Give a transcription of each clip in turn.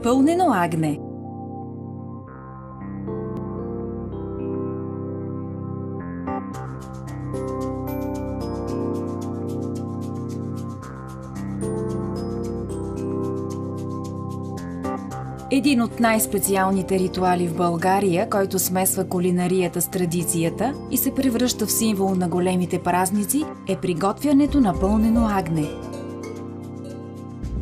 Пълнено агне. Един от най-специалните ритуали в България, който смесва кулинарията с традицията и се превръща в символ на големите празници, е приготвянето на пълнено агне.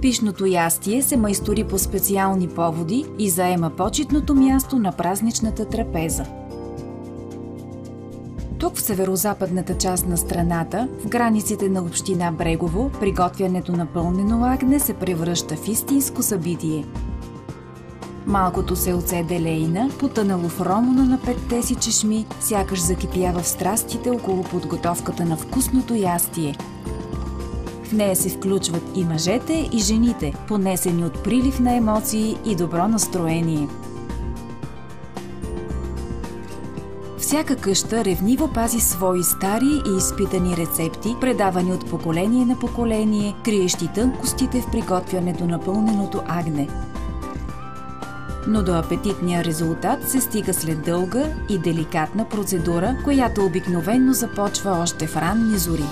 Пищното ястие се майстори по специални поводи и заема почетното място на празничната трапеза. Тук в северозападната част на страната, в границите на община Брегово, приготвянето на пълнено агне се превръща в истинско събитие. Малкото селце Делейна, потънало в романа на петте си чешми, сякаш закипява в страстите около подготовката на вкусното ястие. В нея се включват и мъжете, и жените, понесени от прилив на емоции и добро настроение. Всяка къща ревниво пази свои стари и изпитани рецепти, предавани от поколение на поколение, криещи тънкостите в приготвянето на пълненото агне. Но до апетитния резултат се стига след дълга и деликатна процедура, която обикновено започва още в ранни зори.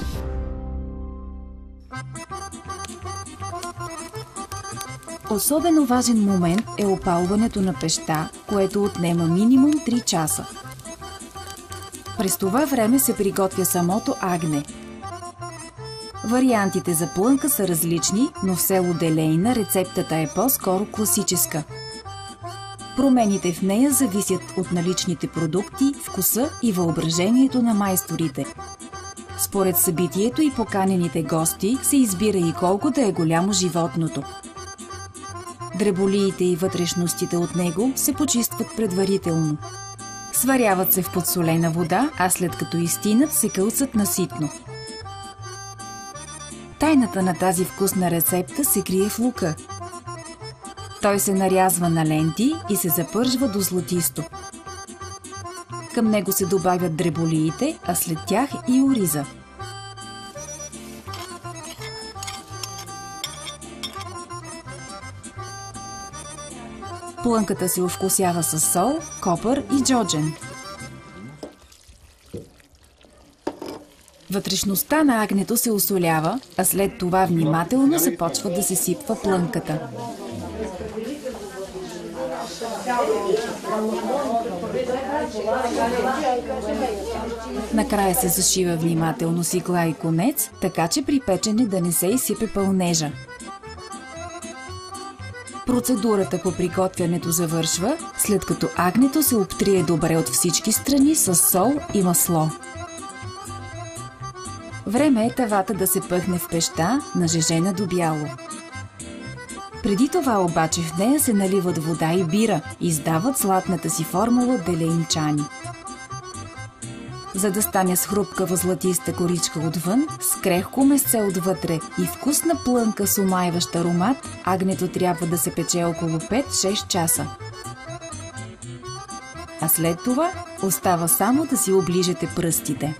Особено важен момент е опалването на пещта, което отнема минимум 3 часа. През това време се приготвя самото агне. Вариантите за плънка са различни, но в село Делейна рецептата е по-скоро класическа. Промените в нея зависят от наличните продукти, вкуса и въображението на майсторите. Според събитието и поканените гости се избира и колко да е голямо животното. Дреболиите и вътрешностите от него се почистват предварително. Сваряват се в подсолена вода, а след като изстинат се кълцат наситно. Тайната на тази вкусна рецепта се крие в лука. Той се нарязва на ленти и се запържва до златисто. Към него се добавят дреболиите, а след тях и ориза. Плънката се овкусява с сол, копър и джоджен. Вътрешността на агнето се осолява, а след това внимателно започва да се сипва плънката. Накрая се зашива внимателно с игла и конец, така че при печене да не се изсипе пълнежа. Процедурата по приготвянето завършва, след като агнето се обтрие добре от всички страни с сол и масло. Време е тавата да се пъхне в пещта, нажежена до бяло. Преди това обаче в нея се наливат вода и бира, издават златната си формула делейнчани. За да стане с хрупкава златиста коричка отвън, с крехко месце отвътре и вкусна плънка с омайващ аромат, агнето трябва да се пече около 5-6 часа. А след това остава само да си оближете пръстите.